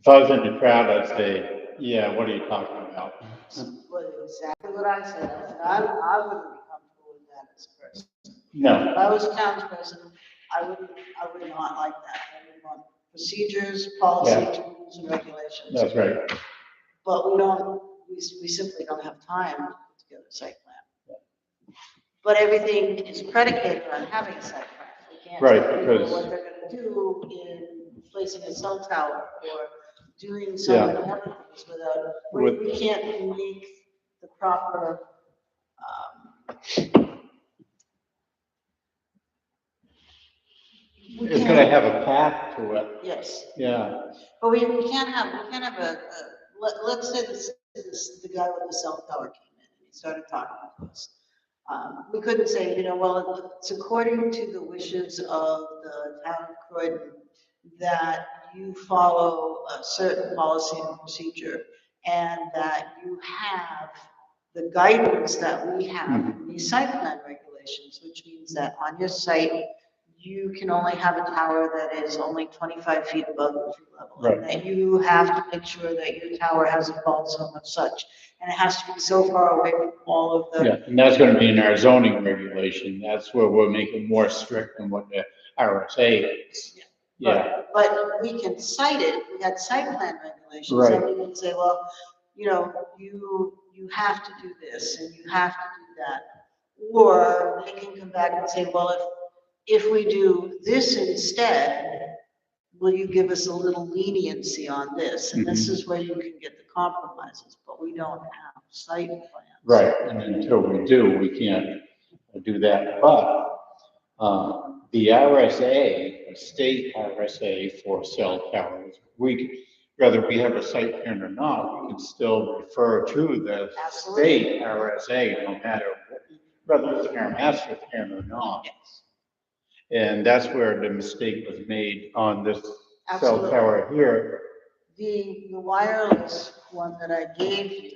If I was in the crowd, I'd say, yeah, what are you talking about? Well, exactly what I said. I said, I wouldn't be comfortable with that as a person. No, If I was townsperson, I would not like that. I would want procedures, policies, rules, and regulations. that's right. But we simply don't have time to put together a site plan. But everything is predicated on having a site plan. We can't Right, tell people because- what they're gonna do in placing a cell tower or doing so many other things without, we can't make the proper, It's gonna have a path to it. yes. Yeah, But we can't have let's say the guy with the cell tower came in and he started talking to us. We couldn't say, well, it's according to the wishes of the town of Croydon that you follow a certain policy and procedure and that you have the guidance that we have in these site plan regulations, which means that on your site, you can only have a tower that is only 25 feet above the tree level. Right. And that you have to make sure that your tower has a vault so much such. And it has to be so far away from all of the. yeah, and that's gonna be in our zoning regulation. That's where we'll make it more strict than what the RSA is. Yeah, But we can cite it, we had site plan regulations. Right. Somebody can say, well, you have to do this and you have to do that. Or they can come back and say, well, if we do this instead, will you give us a little leniency on this? And this is where you can get the compromises, but we don't have site plans. right, and until we do, we can't do that. But, the RSA, the state RSA for cell towers, whether we have a site plan or not, we can still refer to the Absolutely. state RSA, no matter whether it's in our master plan or not. Yes. And that's where the mistake was made on this cell Absolutely. tower here. The wireless one that I gave you,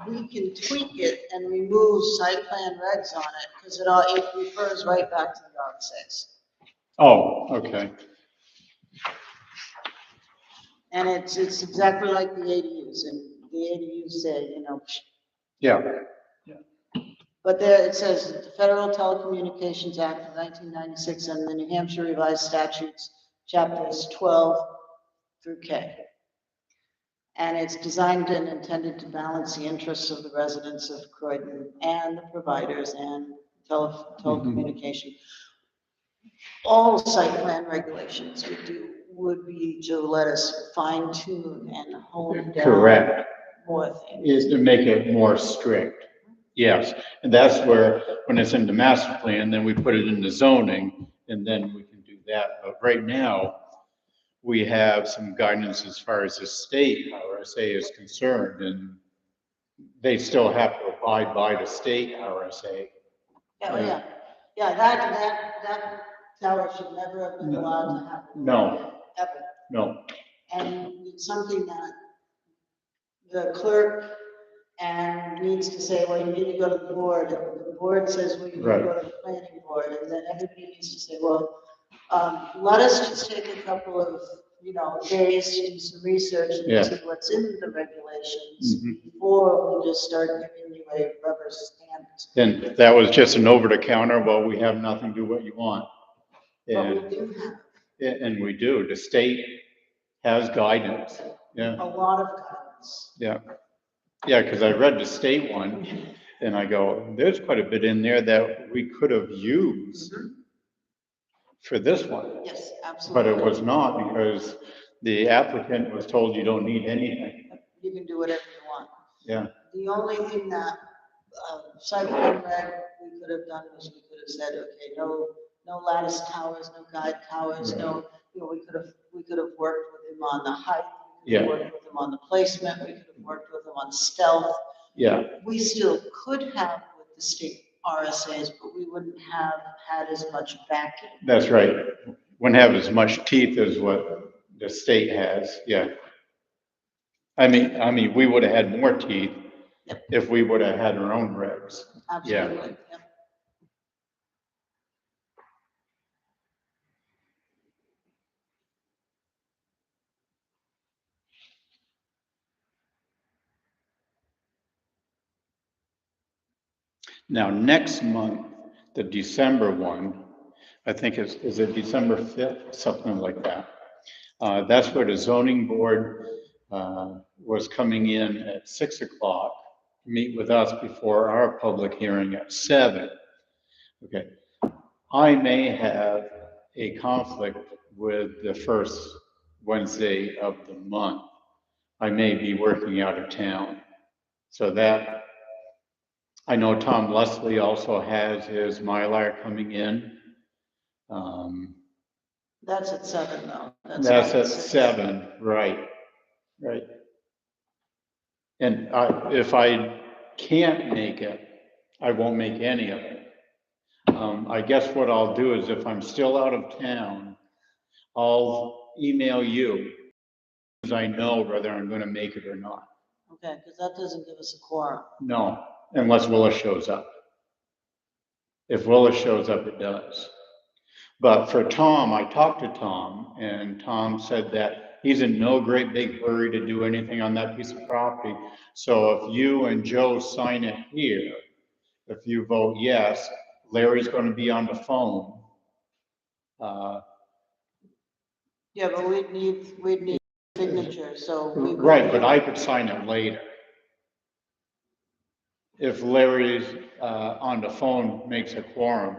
we can tweak it and remove site plan regs on it, because it refers right back to the RSA's. Oh, okay. And it's exactly like the ADUs, and the ADUs say, Yeah, but there it says the Federal Telecommunications Act of 1996 and the New Hampshire Revised Statutes, chapters 12 through K. And it's designed and intended to balance the interests of the residents of Croydon and the providers and telecommunication. All site plan regulations would be to let us fine tune and hone down correct. more things. Is to make it more strict. Yes, and that's where, when it's in the master plan, then we put it in the zoning, and then we can do that. But right now, we have some guidance as far as the state RSA is concerned, and they still have to abide by the state RSA. Yeah, that tower should never have been allowed to happen. No. Ever. No, And it's something that the clerk and needs to say, well, you need to go to the board, and the board says, well, you need to go to the planning board, and then everybody needs to say, well, let us just take a couple of, days to do some research and see what's in the regulations before we just start giving you a rubber stamp. then that was just an over-the-counter, well, we have nothing, do what you want. But we do have And we do, the state has guidance, yeah. a lot of guidance. Yeah, yeah, because I read the state one, and I go, there's quite a bit in there that we could have used for this one. Yes, But absolutely. it was not, because the applicant was told you don't need anything. You can do whatever you want. Yeah, The only thing that, site plan reg, we could have done was we could have said, okay, no lattice towers, no guide towers, we could have worked with him on the height. We could have worked with him on the placement, we could have worked with him on stealth. yeah, We still could have with the state RSA's, but we wouldn't have had as much backing. that's right. Wouldn't have as much teeth as what the state has, yeah. I mean, we would have had more teeth if we would have had our own regs. Absolutely. Yep. Now, next month, the December one, I think is it December 5th, something like that. That's where the zoning board was coming in at 6 o'clock, meet with us before our public hearing at 7. Okay, I may have a conflict with the first Wednesday of the month. I may be working out of town. So that, I know Tom Leslie also has his Mylar coming in. That's at 7 though. That's not at 6. 7, right, right. And if I can't make it, I won't make any of it. I guess what I'll do is if I'm still out of town, I'll email you as I know whether I'm going to make it or not. Okay, because that doesn't give us a quorum. No, unless Willis shows up. If Willis shows up, it does. But for Tom, I talked to Tom, and Tom said that he's in no great big hurry to do anything on that piece of property. So if you and Joe sign it here, if you vote yes, Larry's going to be on the phone. Yeah, but we'd need signature, so we. Right, but I could sign it later. If Larry's on the phone makes a quorum,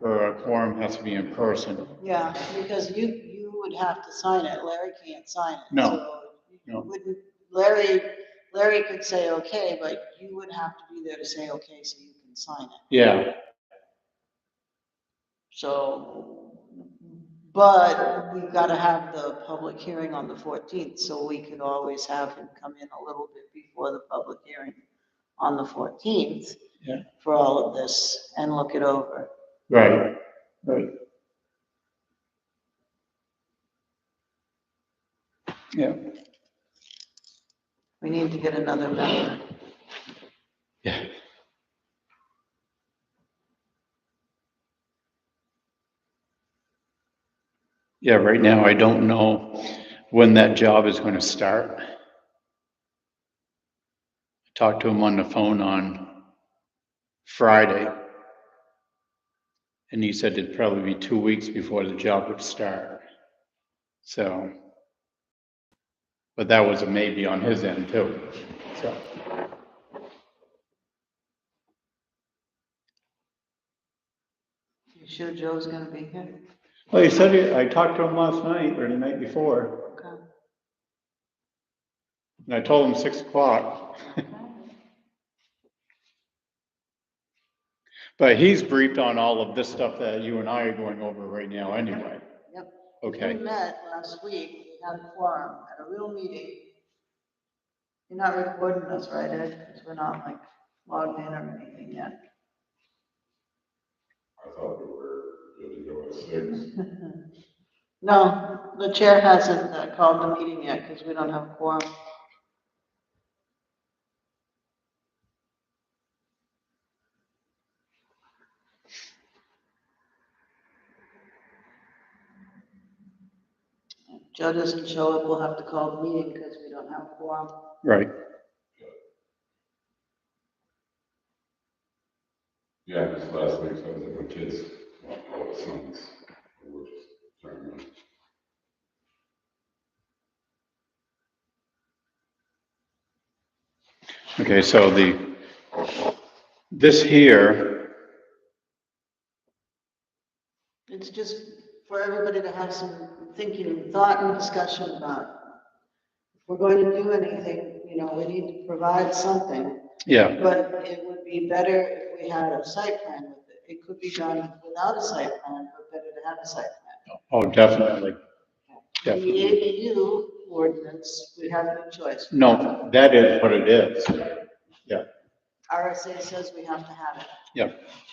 or a quorum has to be in person. Yeah, because you would have to sign it. Larry can't sign it. No, So you no. wouldn't, Larry could say okay, but you would have to be there to say okay so you can sign it. Yeah, So, but we've got to have the public hearing on the 14th, so we could always have him come in a little bit before the public hearing on the 14th yeah, for all of this and look it over. right, right. Yeah, We need to get another member. yeah. Yeah, right now I don't know when that job is going to start. I talked to him on the phone on Friday, and he said it'd probably be 2 weeks before the job would start. So, but that was a maybe on his end too. So, You sure Joe's gonna be here? well, he said I talked to him last night or the night before, Okay. and I told him 6 o'clock. But he's briefed on all of this stuff that you and I are going over right now anyway. Yep. Okay. We met last week, we had a quorum at a real meeting. You're not recording us, right, Ed? Because we're not like logged in or anything yet. I thought we were good to go at 6. No, the chair hasn't called the meeting yet because we don't have a quorum. If Joe doesn't show up, we'll have to call the meeting because we don't have a quorum. Right. Yeah, because last week I was at my kids' sons. We were just trying to. Okay, so this here, It's just for everybody to have some thinking, thought and discussion about. If we're going to do anything, we need to provide something. yeah, But it would be better if we had a site plan with it. It could be done without a site plan, but better to have a site plan. oh, definitely. The Definitely. ADU ordinance, we have no choice. No, that is what it is. Yeah, RSA says we have to have it. yeah,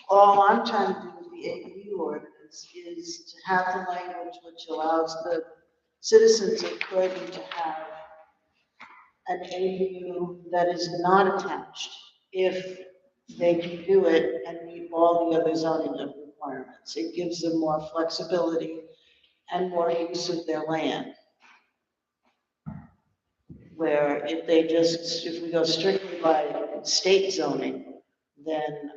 All I'm trying to do with the ADU ordinance is to have the language which allows the citizens of Croydon to have an ADU that is not attached if they can do it and meet all the other zoning requirements. It gives them more flexibility and more use of their land. Where if we go strictly by state zoning, then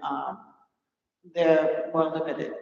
they're more limited.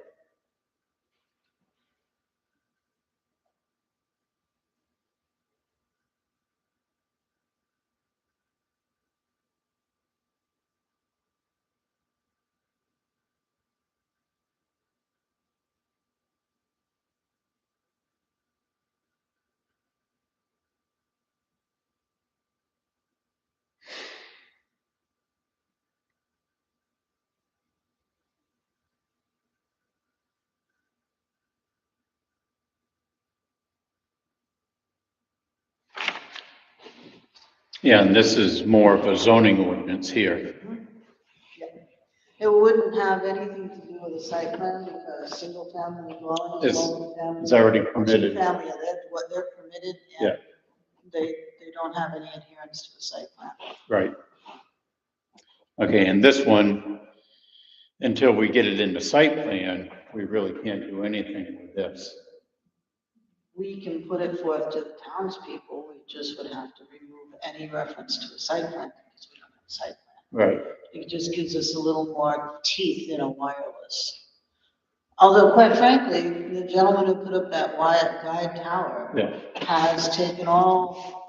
Yeah, and this is more of a zoning ordinance here. It wouldn't have anything to do with the site plan because single family dwelling, It's- multi-family. It's already permitted. Two-family, what they're permitted Yeah. and they don't have any adherence to the site plan. Right. Okay, and this one, until we get it in the site plan, we really can't do anything with this. We can put it forth to the townspeople, we just would have to remove any reference to a site plan because we don't have a site plan. Right. It just gives us a little more teeth in a wireless. Although quite frankly, the gentleman who put up that guide tower Yeah. has taken all,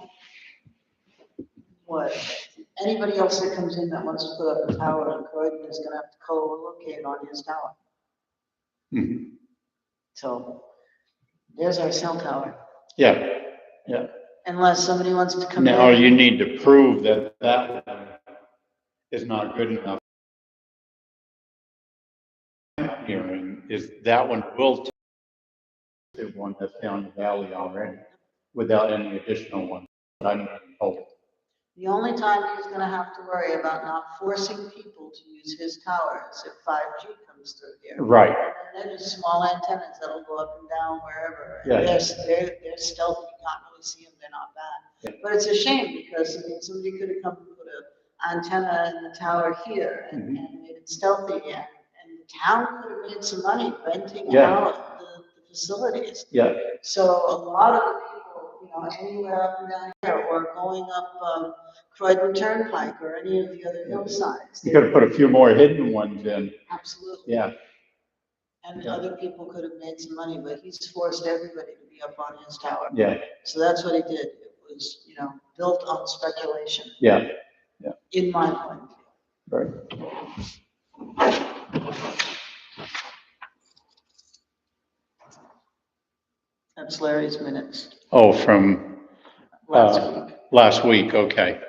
anybody else that comes in that wants to put up a tower in Croydon is gonna have to co-locate on his tower. Mhm. So there's our cell tower. Yeah, yeah. Unless somebody wants to come in. Now you need to prove that that one is not good enough. Hearing is that one will take the one that's down the valley already without any additional one. But I'm told. The only time he's gonna have to worry about not forcing people to use his tower is if 5G comes through here. Right. And they're just small antennas that'll go up and down wherever. And Yeah. They're stealthy, you can't really see them, they're not bad. Yeah. But it's a shame because, I mean, somebody could have come and put an antenna in the tower here and made it stealthy and the town could have made some money renting Yeah. out the facilities. Yeah. So a lot of the people, you know, anywhere up and down here or going up Croydon Turnpike or any of the other hillsides. You could have put a few more hidden ones in. Absolutely. Yeah. And Yeah. other people could have made some money, but he's forced everybody to be up on his tower. Yeah. So that's what he did. It was, you know, built on speculation. Yeah. In my point of view. Right. That's Larry's minutes Oh, from last week. last week. Okay.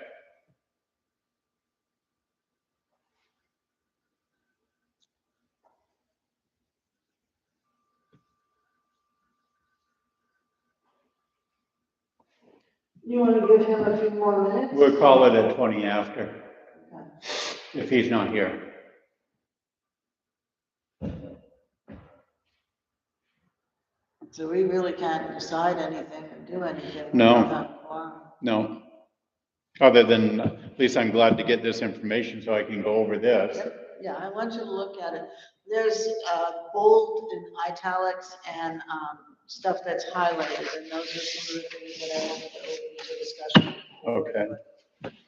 You want to give him a few more minutes? We'll call it at 20 after, Okay. if he's not here. So we really can't decide anything or do anything. No. without that quorum. No. Other than, at least I'm glad to get this information so I can go over this. Yeah, I want you to look at it. There's bold and italics and stuff that's highlighted, and those are some of the things that I wanted to open to discussion. Okay.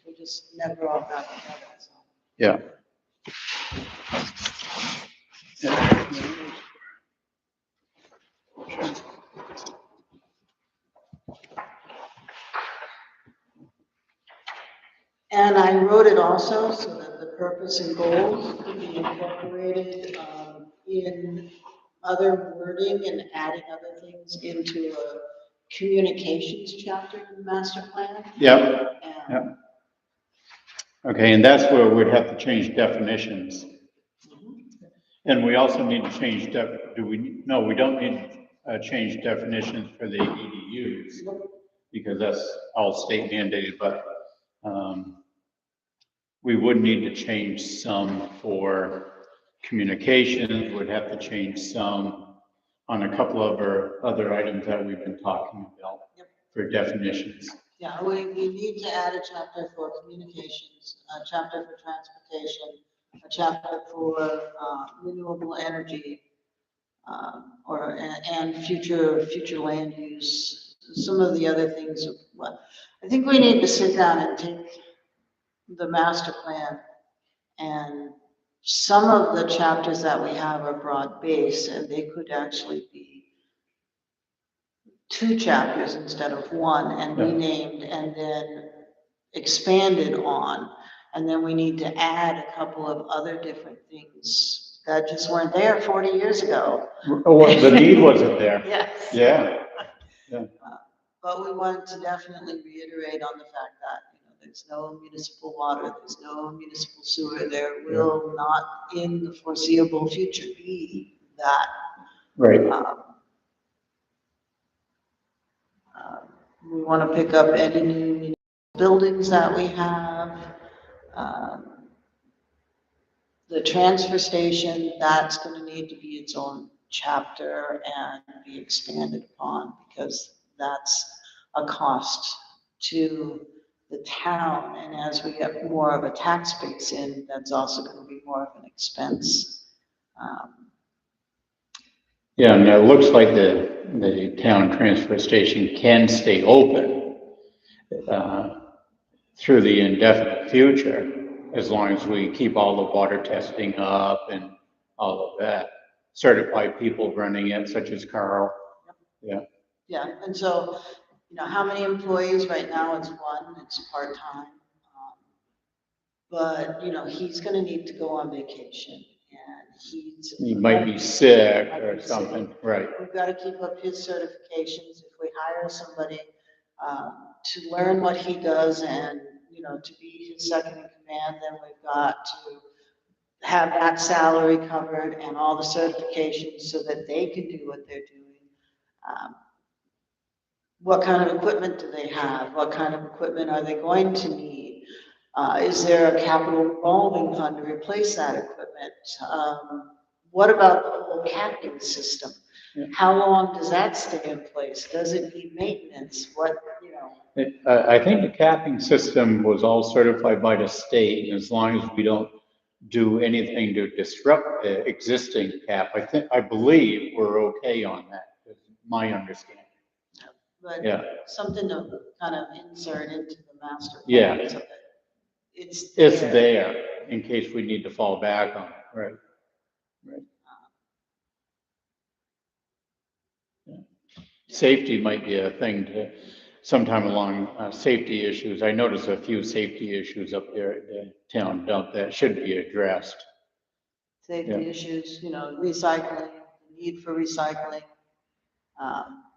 We just never all got together, so. Yeah. And I wrote it also so that the purpose and goals could be incorporated in other wording and adding other things into a communications chapter in the master plan. Yep. And Yep. Okay, and that's where we'd have to change definitions. And we also need to change, no, we don't need change definitions for the EDUs because that's all state mandated, but we would need to change some for communications, would have to change some on a couple of our other items that we've been talking about for definitions. Yeah, we need to add a chapter for communications, a chapter for transportation, a chapter for renewable energy, and future land use, some of the other things. I think we need to sit down and take the master plan and some of the chapters that we have are broad-based, and they could actually be 2 chapters instead of 1, and renamed and then expanded on. And then we need to add a couple of other different things that just weren't there 40 years ago. Well, the need wasn't there. Yes. Yeah. But we wanted to definitely reiterate on the fact that, there's no municipal water, there's no municipal sewer, there will not in the foreseeable future be that. Right. We want to pick up any new buildings that we have. The transfer station, that's going to need to be its own chapter and be expanded upon, because that's a cost to the town. And as we get more of a tax base in, that's also going to be more of an expense. Yeah, and it looks like the town transfer station can stay open through the indefinite future, as long as we keep all the water testing up and all of that. Certified people running it, such as Carl. Yeah. Yeah, and so, how many employees right now? It's 1, it's part-time. But, he's gonna need to go on vacation, and He might be sick or something, right? We've got to keep up his certifications. If we hire somebody to learn what he does and, to be his second in command, then we've got to have that salary covered and all the certifications so that they can do what they're doing. What kind of equipment do they have? What kind of equipment are they going to need? Is there a capital revolving fund to replace that equipment? What about the whole capping system? How long does that stay in place? Does it need maintenance? I think the capping system was all certified by the state, and as long as we don't do anything to disrupt the existing cap, I believe we're okay on that, is my understanding. But yeah, something to kind of insert into the master plan. Yeah. So that it's there in case we need to fall back on it, right? Right. Yeah. Safety might be a thing to sometime along safety issues. I noticed a few safety issues up there at the town dump that should be addressed. Safety issues, recycling, the need for recycling.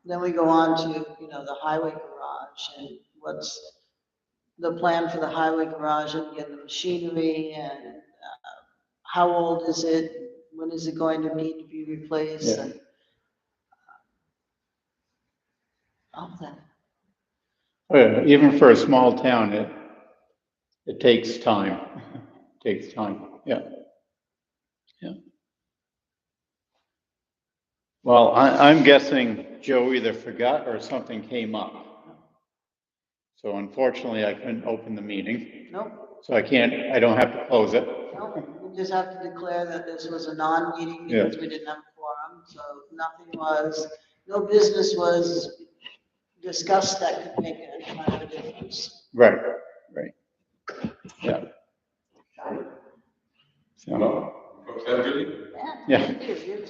Then we go on to, the highway garage and what's the plan for the highway garage and again, the machinery and how old is it? When is it going to need to be replaced? Yeah. And all that. Well, even for a small town, it takes time. It takes time. Yeah. Yeah. Well, I'm guessing Joe either forgot or something came up. So unfortunately, I couldn't open the meeting. Nope. So I don't have to close it. Nope. We just have to declare that this was a non-meeting because we didn't have a quorum. So no business was discussed that could make any kind of a difference. Right. Yeah. So, Well, folks, have a good evening. Yeah. Yeah. Thank you. You too.